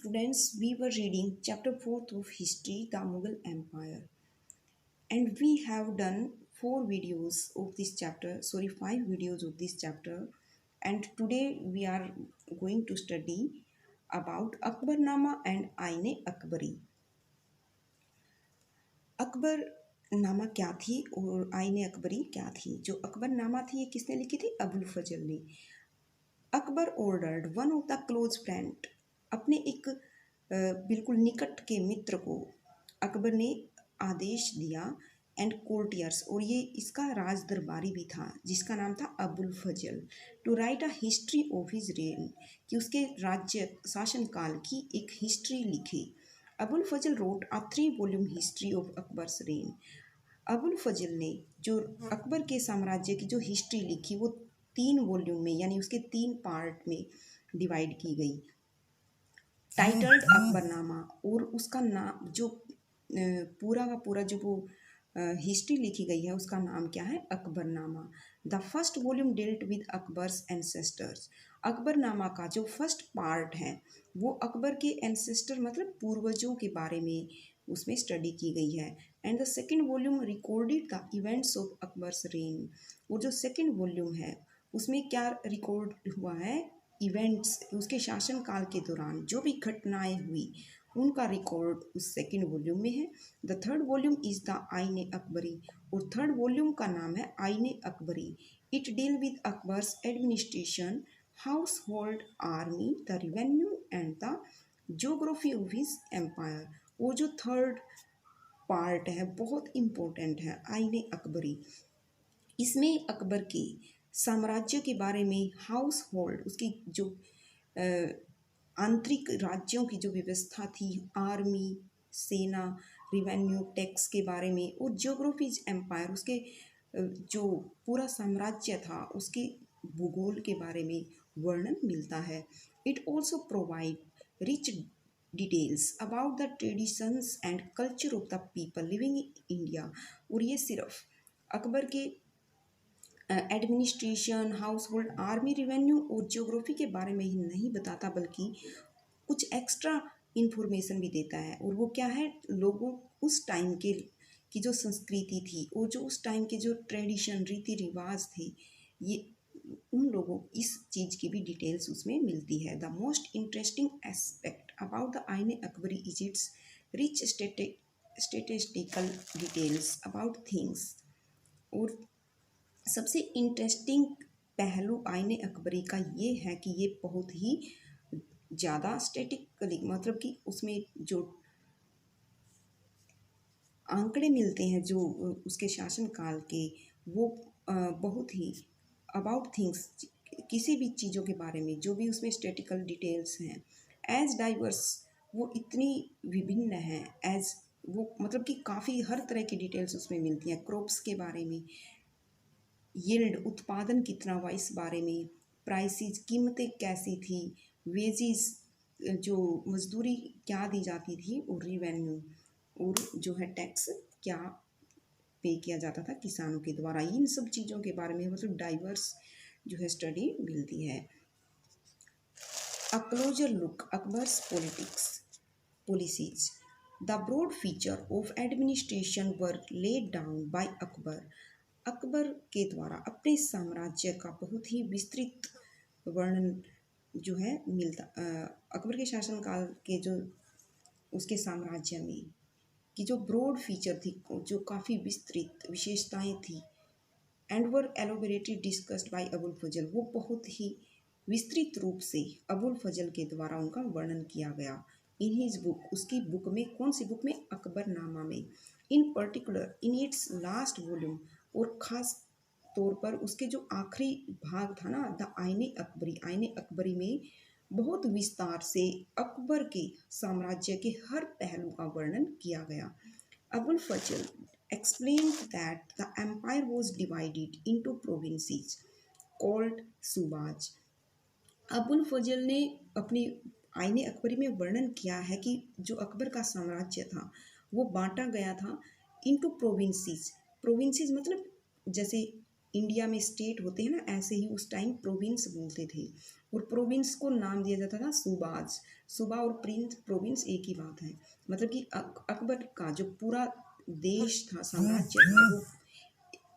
Students, we were reading chapter 4th of History, the Mughal Empire, and we have done 5 videos of this chapter, and today we are going to study about Akbarnama and Aine Akbari. Akbar नामा क्या थी और आईने अकबरी क्या थी? जो अकबर नामा थी ये किसने लिखी थी? अबुल फजल ने। Akbar ordered one of the close friend, अपने एक बिल्कुल निकट के मित्र को अकबर ने आदेश दिया, एंड कोर्टियर्स, और ये इसका राज दरबारी भी था जिसका नाम था Abul Fazal, to write a history of his reign, कि उसके राज्य शासनकाल की एक हिस्ट्री लिखे। Abul Fazal wrote a 3 volume history of Akbar's reign. Abul फजल ने जो अकबर के साम्राज्य की जो हिस्ट्री लिखी वो 3 वॉल्यूम में, यानी उसके 3 पार्ट में डिवाइड की गई, टाइटल्ड अकबरनामा। और उसका नाम जो पूरा का पूरा जो वो हिस्ट्री लिखी गई है उसका नाम क्या है? Akbarnama. The first volume dealt with Akbar's ancestors. Akbarnama का जो फर्स्ट पार्ट है वो अकबर के एंसेस्टर मतलब पूर्वजों के बारे में उसमें स्टडी की गई है। And the second volume recorded the events of Akbar's rain. और जो सेकेंड वॉल्यूम है उसमें क्या रिकॉर्ड हुआ है? इवेंट्स, उसके शासनकाल के दौरान जो भी घटनाएं हुई उनका रिकॉर्ड उस सेकेंड वॉल्यूम में है। The third volume is the आईने अकबरी, और थर्ड वॉल्यूम का नाम है Ain-i Akbari. It deal with Akbar's administration, household, army, the revenue and the geography of his empire. वो जो थर्ड पार्ट है बहुत इम्पोर्टेंट है, आईने अकबरी। इसमें अकबर के साम्राज्य के बारे में, हाउस होल्ड, उसकी जो आंतरिक राज्यों की जो व्यवस्था थी, आर्मी, सेना, रिवेन्यू, टैक्स के बारे में, और ज्योग्राफीज एम्पायर, उसके जो पूरा साम्राज्य था उसके भूगोल के बारे में वर्णन मिलता है। It also provide rich details about the traditions and culture of the people living in India. और ये सिर्फ अकबर के administration, household, army, revenue और ज्योग्राफी के बारे में ही नहीं बताता बल्कि कुछ एक्स्ट्रा इन्फॉर्मेशन भी देता है। और वो क्या है? लोगों उस टाइम के की जो संस्कृति थी और जो उस टाइम के जो ट्रेडिशन, रीति रिवाज थे, ये उन लोगों इस चीज़ की भी डिटेल्स उसमें मिलती है। The most interesting aspect about the आईने Akbari is its rich statistical details about things. और सबसे इंटरेस्टिंग पहलू आईने अकबरी का ये है कि ये बहुत ही ज़्यादा स्टैटिकली, मतलब कि उसमें जो आंकड़े मिलते हैं जो उसके शासनकाल के, वो बहुत ही अबाउट थिंग्स, किसी भी चीज़ों के बारे में जो भी उसमें स्टैटिकल डिटेल्स हैं, एज डाइवर्स, वो इतनी विभिन्न हैं, एज वो मतलब कि काफ़ी हर तरह की डिटेल्स उसमें मिलती हैं। क्रॉप्स के बारे में, यील्ड, उत्पादन कितना हुआ इस बारे में, प्राइसेस, कीमतें कैसी थी, वेजेस, जो मजदूरी क्या दी जाती थी, और रिवेन्यू, और जो है टैक्स क्या पे किया जाता था किसानों के द्वारा। इन सब चीज़ों के बारे में मतलब डाइवर्स जो है स्टडी मिलती है। A closer look Akbar's politics policies. The broad feature of administration were laid down by Akbar. Akbar के द्वारा अपने साम्राज्य का बहुत ही विस्तृत वर्णन जो है मिलता, अकबर के शासनकाल के जो उसके साम्राज्य में की जो ब्रॉड फीचर थी, जो काफ़ी विस्तृत विशेषताएं थी, and were elaborated discussed by Abul Fazal, वो बहुत ही विस्तृत रूप से अबुल फजल के द्वारा उनका वर्णन किया गया। इन हिज बुक, उसकी बुक में, कौन सी बुक में? अकबरनामा में। इन particular in its last volume, और ख़ास तौर पर उसके जो आखिरी भाग था ना, द आईने अकबरी, आईने अकबरी में बहुत विस्तार से अकबर के साम्राज्य के हर पहलू का वर्णन किया गया। अबुल फजल explained that the empire was divided into provinces called सूबाज। Abul फजल ने अपनी आईने अकबरी में वर्णन किया है कि जो अकबर का साम्राज्य था वो बांटा गया था इनटू प्रोविंसेस। प्रोविंसेस मतलब जैसे इंडिया में स्टेट होते हैं ना, ऐसे ही उस टाइम प्रोविंस बोलते थे। और प्रोविंस को नाम दिया जाता था सूबाज। सूबा और प्रोविंस एक ही बात है। मतलब कि अकबर का जो पूरा देश था, साम्राज्य था, वो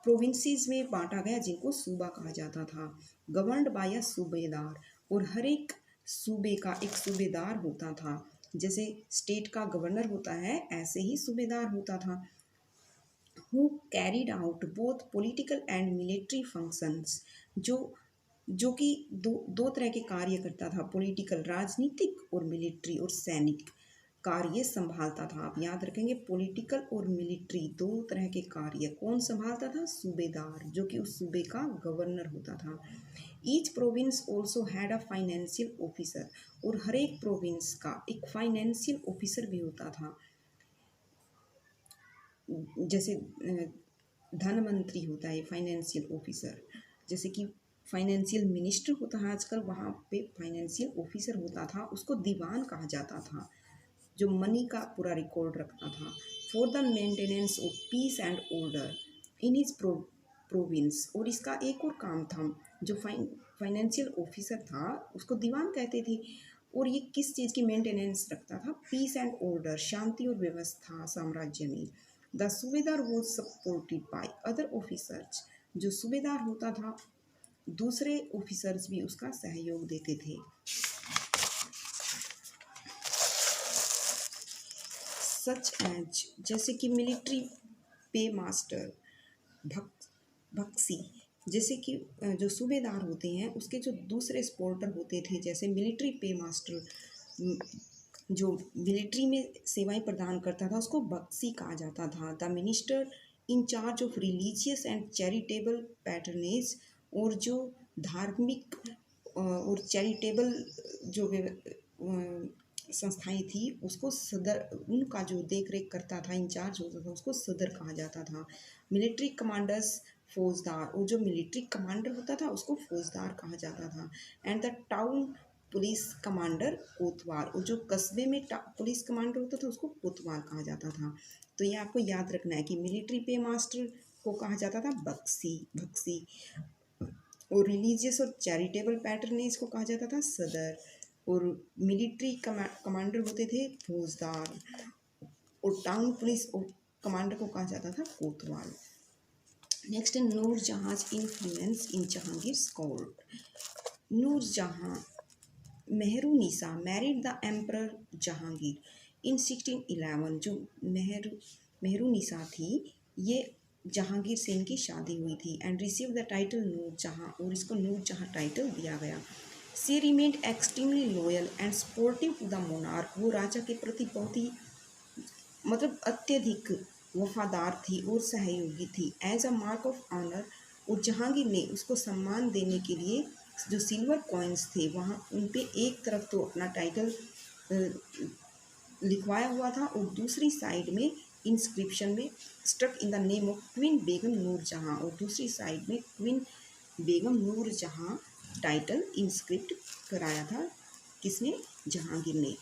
प्रोविंसेस में बांटा गया, जिनको सूबा कहा जाता था। गवर्नड बाय अ सूबेदार, और हर एक सूबे का एक सूबेदार होता था। जैसे स्टेट का गवर्नर होता है, ऐसे ही सूबेदार होता था। Who carried out both political and military functions, जो जो कि दो दो तरह के कार्य करता था, पॉलिटिकल राजनीतिक और मिलिट्री और सैनिक कार्य संभालता था। आप याद रखेंगे, पॉलिटिकल और मिलिट्री दो तरह के कार्य कौन संभालता था? सूबेदार, जो कि उस सूबे का गवर्नर होता था। Each province also had a financial officer, और हर एक प्रोविंस का एक फाइनेंशियल ऑफिसर भी होता था। जैसे धन मंत्री होता है फाइनेंशियल ऑफिसर, जैसे कि फाइनेंशियल मिनिस्टर होता है आजकल, वहाँ पे फाइनेंशियल ऑफिसर होता था, उसको दीवान कहा जाता था, जो मनी का पूरा रिकॉर्ड रखता था। For the maintenance of peace and order in his province, और इसका एक और काम था, जो फाइनेंशियल ऑफिसर था उसको दीवान कहते थे। और ये किस चीज़ की मेंटेनेंस रखता था? पीस एंड ऑर्डर, शांति और व्यवस्था साम्राज्य में। द सूबेदार was supported by other officers, जो सूबेदार होता था दूसरे ऑफिसर्स भी उसका सहयोग देते थे। सच एज, जैसे कि मिलिट्री पे मास्टर, बक्सी, जैसे कि जो सूबेदार होते हैं उसके जो दूसरे सपोर्टर होते थे, जैसे मिलिट्री पे मास्टर जो मिलिट्री में सेवाएं प्रदान करता था, उसको बक्सी कहा जाता था। The minister in charge of religious and charitable patronage, और जो धार्मिक और चैरिटेबल जो संस्थाएं थी, उसको सदर, उनका जो देख रेख करता था, इंचार्ज होता था, उसको सदर कहा जाता था। मिलिट्री कमांडर्स फौजदार, और जो मिलिट्री कमांडर होता था उसको फौजदार कहा जाता था। And the town police commander कोतवाल, और जो कस्बे में पुलिस कमांडर होता था उसको कोतवाल कहा जाता था। तो ये आपको याद रखना है कि मिलिट्री पे मास्टर को कहा जाता था भक्सी, और रिलीजियस और चैरिटेबल पैटर्नेज को कहा जाता था सदर, और मिलिट्री कमांडर होते थे फौजदार, और टाउन पुलिस कमांडर को कहा जाता था कोतवाल। नेक्स्ट है Nurjahan influence in Jahangir court. Nurjahan Mehrunnisa married the emperor Jahangir in 1611। जो मेहरुनिसा थी, ये जहांगीर से इनकी शादी हुई थी। And receive the title Nurjahan, और इसको नूरजहां टाइटल दिया गया। She remained extremely loyal and supportive to the monarch, वो राजा के प्रति बहुत ही मतलब अत्यधिक वफादार थी और सहयोगी थी। As a mark of honour, और जहांगीर ने उसको सम्मान देने के लिए जो सिल्वर कॉइन्स थे, वहाँ उन पे एक तरफ तो अपना टाइटल लिखवाया हुआ था, और दूसरी साइड में इंस्क्रिप्शन में struck in the name of queen Begum Nurjahan, और दूसरी साइड में queen Begum Nurjahan title inscript कराया था। किसने? जहांगीर ने।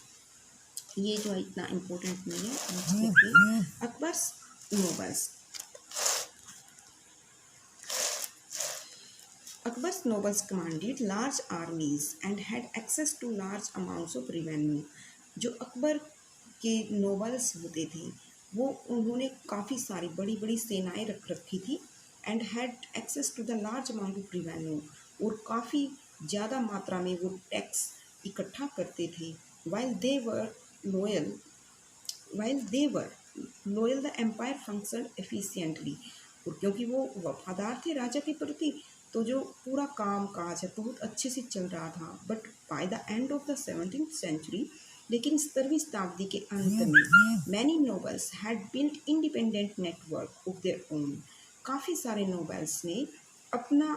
ये जो है इतना इम्पोर्टेंट नहीं है। Akbar's nobles. Akbar's nobles commanded large armies and had access to large amounts of revenue. जो अकबर के नोबल्स होते थे, वो उन्होंने काफ़ी सारी बड़ी बड़ी सेनाएं रख रखी थी। And had access to the large amount of revenue, और काफ़ी ज़्यादा मात्रा में वो टैक्स इकट्ठा करते थे। while they were loyal the empire function efficiently, और क्योंकि वो वफादार थे राजा के प्रति, तो जो पूरा काम काज है बहुत अच्छे से चल रहा था। But by the end of the 17th century, लेकिन 17वीं शताब्दी के अंत में many nobles had built independent network of their own. काफ़ी सारे नोबल्स ने अपना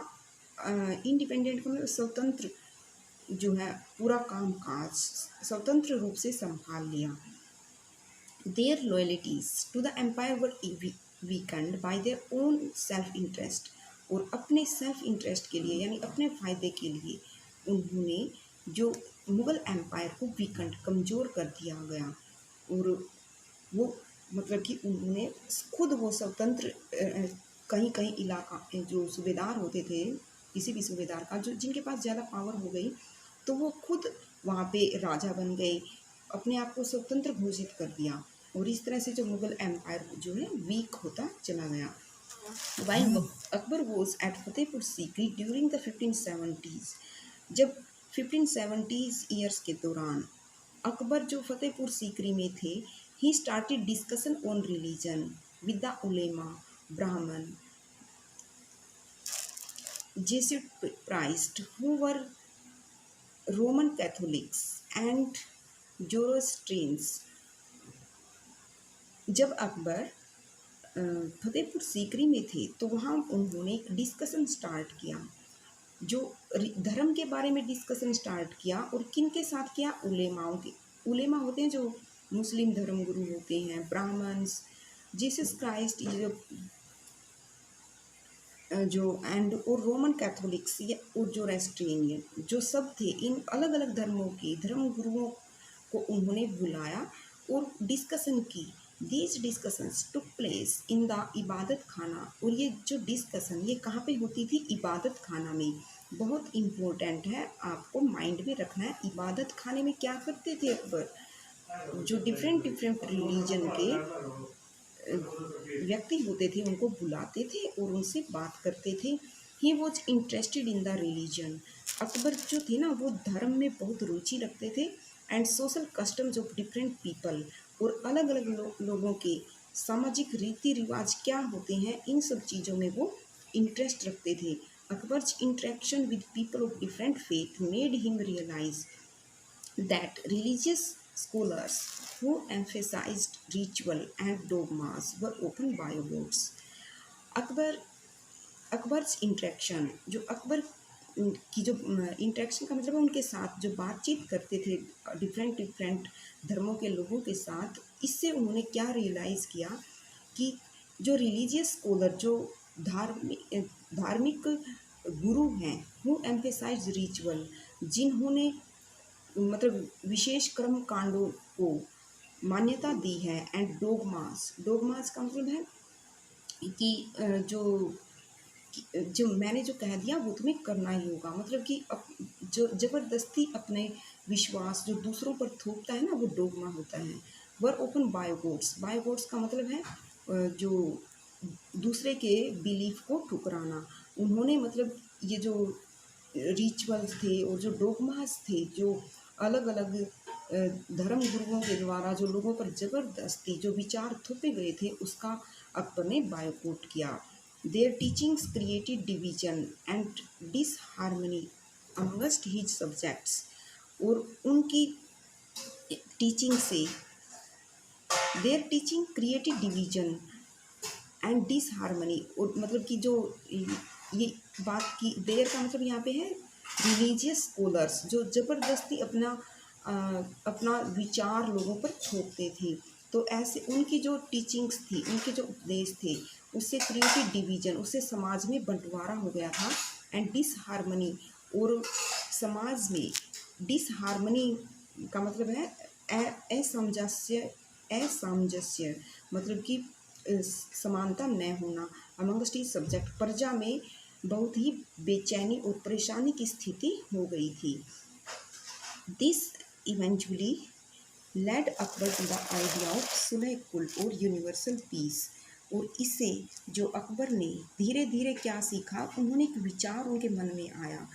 इंडिपेंडेंट स्वतंत्र जो है पूरा काम काज स्वतंत्र रूप से संभाल लिया। Their loyalties to the empire were weakened by their own self interest, और अपने सेल्फ इंटरेस्ट के लिए यानी अपने फ़ायदे के लिए उन्होंने जो मुग़ल एम्पायर को वीकेंड कमज़ोर कर दिया गया। और वो मतलब कि उन्होंने खुद वो स्वतंत्र कहीं कहीं इलाका जो सूबेदार होते थे, किसी भी सूबेदार का जो जिनके पास ज़्यादा पावर हो गई, तो वो खुद वहाँ पे राजा बन गए, अपने आप को स्वतंत्र घोषित कर दिया। और इस तरह से जो मुगल एम्पायर जो है वीक होता चला गया। While Akbar was at Fatehpur Sikri during the 1570s, जब 1570s ईयर्स के दौरान अकबर जो फतेहपुर सीकरी में थे, he started discussion on religion with the ulema, Brahman, Jesuit priests who were Roman Catholics and Zoroastrians। जब अकबर फतेहपुर सीकरी में थे तो वहाँ उन्होंने एक डिस्कशन स्टार्ट किया, जो धर्म के बारे में डिस्कशन स्टार्ट किया। और किन के साथ किया? उलेमाओं के। उलेमा होते हैं जो मुस्लिम धर्म गुरु होते हैं, ब्राह्मण्स, जीसस क्राइस्ट, ये जो एंड और रोमन कैथोलिक्स या और जो रेस्ट्रेनियन जो सब थे, इन अलग अलग धर्मों के धर्म गुरुओं को उन्होंने बुलाया और डिस्कशन की। These discussions took place in the इबादत खाना। और ये जो डिस्कशन ये कहाँ पे होती थी? इबादत खाना में। बहुत इम्पोर्टेंट है, आपको माइंड में रखना है। इबादत खाने में क्या करते थे अकबर? जो डिफरेंट डिफरेंट रिलीजन के व्यक्ति होते थे उनको बुलाते थे और उनसे बात करते थे। He was interested in the religion. Akbar जो थे ना वो धर्म में बहुत रुचि रखते थे। And social customs of different people, और अलग अलग लोगों के सामाजिक रीति रिवाज क्या होते हैं, इन सब चीज़ों में वो इंटरेस्ट रखते थे। Akbar's interaction with people of different faith made him realise that religious scholars who emphasized ritual and dogmas were open biogods। Akbar Akbar's interaction, जो अकबर की जो इंटरेक्शन का मतलब है उनके साथ जो बातचीत करते थे डिफरेंट डिफरेंट धर्मों के लोगों के साथ, इससे उन्होंने क्या रियलाइज़ किया कि जो रिलीजियस स्कॉलर, जो धार्मिक गुरु हैं, हु एम्फेसाइज रिचुअल, जिन्होंने मतलब विशेष कर्म कांडों को मान्यता दी है, एंड डोगमास, डोगमास का मतलब है कि जो मैंने जो कह दिया वो तुम्हें करना ही होगा, मतलब कि जो ज़बरदस्ती अपने विश्वास जो दूसरों पर थोपता है ना, वो डोगमा होता है। वर ओपन बायोगोड्स, बायोगोड्स का मतलब है जो दूसरे के बिलीफ को ठुकराना। उन्होंने मतलब ये जो रिचुअल्स थे और जो डोगमास थे, जो अलग अलग धर्म गुरुओं के द्वारा जो लोगों पर ज़बरदस्ती जो विचार थोपे गए थे, उसका अकबर ने बायकॉट किया। Their teachings created division and disharmony amongst his subjects. और उनकी टीचिंग से their teaching created division and disharmony, और मतलब कि जो ये बात की देयर का मतलब यहाँ पे है रिलीजियस स्कॉलर्स, जो ज़बरदस्ती अपना विचार लोगों पर थोपते थे। तो ऐसे उनकी जो टीचिंग्स थी, उनके जो उपदेश थे, उससे क्रिएटेड डिवीजन, उससे समाज में बंटवारा हो गया था। एंड डिसहार्मनी, और समाज में डिसहार्मनी का मतलब है असामंजस्य, असामंजस्य मतलब कि समानता न होना। अमंगस्ट हिज सब्जेक्ट, प्रजा में बहुत ही बेचैनी और परेशानी की स्थिति हो गई थी। This eventually led Akbar to the idea of sulh kul और यूनिवर्सल पीस। और इससे जो अकबर ने धीरे धीरे क्या सीखा, उन्होंने एक विचार उनके मन में आया,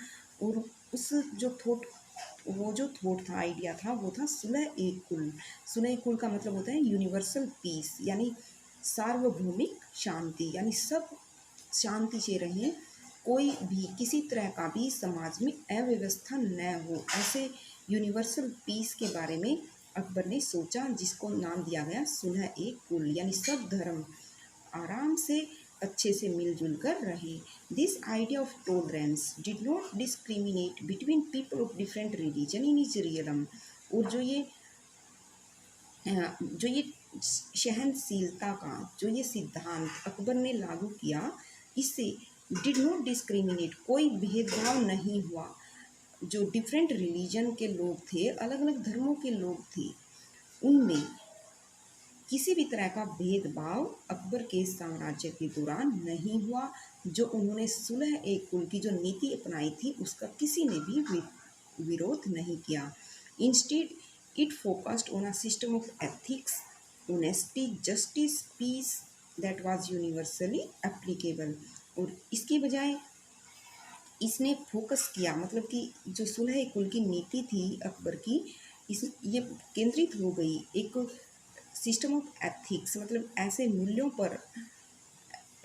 और उस जो थॉट था, आइडिया था, वो था सुलह ए कुल। सुलह कुल का मतलब होता है यूनिवर्सल पीस, यानी सार्वभौमिक शांति, यानी सब शांति से रहें, कोई भी किसी तरह का भी समाज में अव्यवस्था न हो। ऐसे यूनिवर्सल पीस के बारे में अकबर ने सोचा, जिसको नाम दिया गया सुलह ए कुल, यानी सब धर्म आराम से अच्छे से मिलजुल कर रहे। This idea of tolerance did not discriminate between people of different religion in is realm. और जो ये सहनशीलता का जो ये सिद्धांत अकबर ने लागू किया, इससे डिड नॉट डिस्क्रिमिनेट, कोई भेदभाव नहीं हुआ। जो डिफरेंट रिलीजन के लोग थे, अलग अलग धर्मों के लोग थे, उनमें किसी भी तरह का भेदभाव अकबर के साम्राज्य के दौरान नहीं हुआ। जो उन्होंने सुलह ए कुल की जो नीति अपनाई थी उसका किसी ने भी विरोध नहीं किया। Instead it focused on a system of ethics, honesty, justice, peace that was universally applicable. और इसकी बजाय इसने फोकस किया, मतलब कि जो सुलह कुल की नीति थी अकबर की, इस ये केंद्रित हो गई एक सिस्टम ऑफ एथिक्स, मतलब ऐसे मूल्यों पर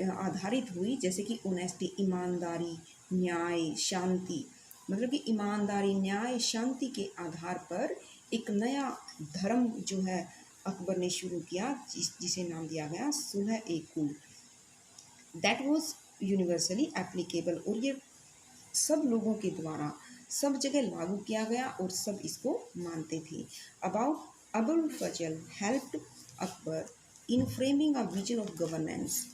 आधारित हुई जैसे कि ऑनेस्टी, ईमानदारी, न्याय, शांति। मतलब कि ईमानदारी, न्याय, शांति के आधार पर एक नया धर्म जो है अकबर ने शुरू किया, जिसे नाम दिया गया सुलह ए कुल। दैट वाज यूनिवर्सली एप्लीकेबल, और ये सब लोगों के द्वारा सब जगह लागू किया गया और सब इसको मानते थे। About Abul Fazal helped Akbar in framing a vision of governance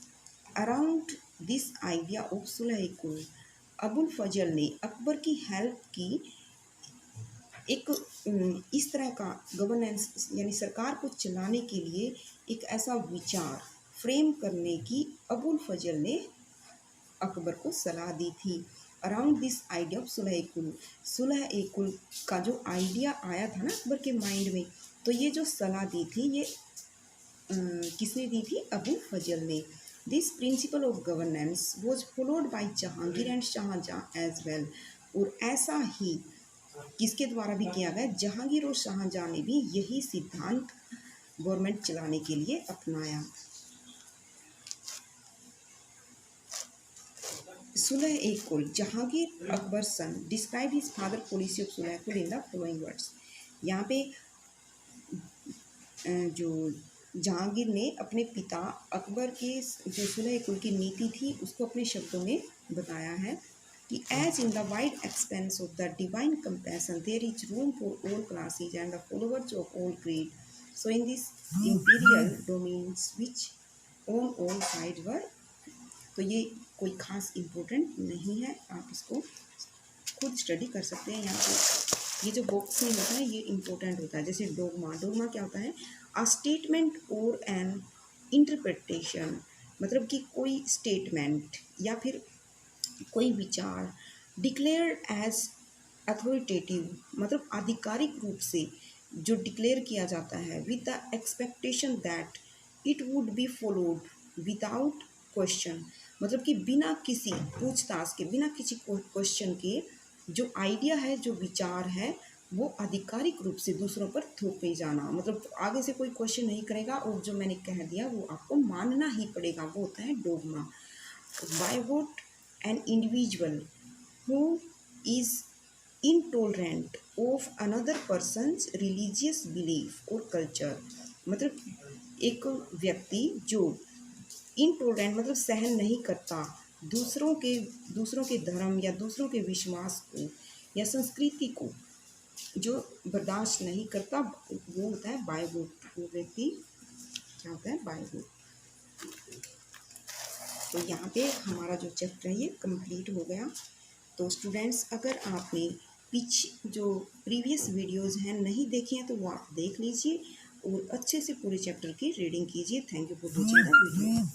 around this idea of sulh kul. Abul फजल ने अकबर की हेल्प की एक इस तरह का गवर्नेंस यानी सरकार को चलाने के लिए एक ऐसा विचार फ्रेम करने की अबुल फजल ने अकबर को सलाह दी थी। Around this idea of sulh कुल, सुलह ए कुल का जो आइडिया आया था ना अकबर के माइंड में, तो ये जो सलाह दी थी ये किसने दी थी? अबुल फजल ने। This principle of governance was followed by Jahangir and Shah Jahan as well. और ऐसा ही किसके द्वारा भी किया गया? जहांगीर और शाहजहां ने भी यही सिद्धांत गवर्नमेंट चलाने के लिए अपनाया। Sulh e kul, Jahangir Akbar son describe his father policy of sulh kul in the following words. यहाँ पे जो जहांगीर ने अपने पिता अकबर के जो सुलह कुल की नीति थी उसको अपने शब्दों में बताया है कि as in the wide expanse of the divine compassion there is room for all classes and the followers of all creed, so in this imperial domains which on all side were. तो ये कोई खास important नहीं है, आप इसको खुद study कर सकते हैं। यहाँ पे ये जो बॉक्स में होता है ये इम्पोर्टेंट होता है। जैसे डोगमा, डोगमा क्या होता है? अ स्टेटमेंट और एन इंटरप्रिटेशन, मतलब कि कोई स्टेटमेंट या फिर कोई विचार डिक्लेयर्ड एज अथॉरिटेटिव, मतलब आधिकारिक रूप से जो डिक्लेयर किया जाता है with the expectation that it would be followed without question, मतलब कि बिना किसी पूछताछ के, बिना किसी क्वेश्चन के जो आइडिया है, जो विचार है, वो आधिकारिक रूप से दूसरों पर थोपे जाना, मतलब आगे से कोई क्वेश्चन नहीं करेगा और जो मैंने कह दिया वो आपको मानना ही पड़ेगा, वो होता है dogma. By what an individual who is intolerant of another person's religious belief or culture, मतलब एक व्यक्ति जो intolerant मतलब सहन नहीं करता दूसरों के धर्म या दूसरों के विश्वास को या संस्कृति को, जो बर्दाश्त नहीं करता, वो होता है बायगोट। वो व्यक्ति क्या होता है? बायगोट। तो यहाँ पे हमारा जो चैप्टर है ये कंप्लीट हो गया। तो स्टूडेंट्स, अगर आपने जो प्रीवियस वीडियोस हैं नहीं देखे हैं तो वो आप देख लीजिए और अच्छे से पूरे चैप्टर की रीडिंग कीजिए। Thank you for watching the video.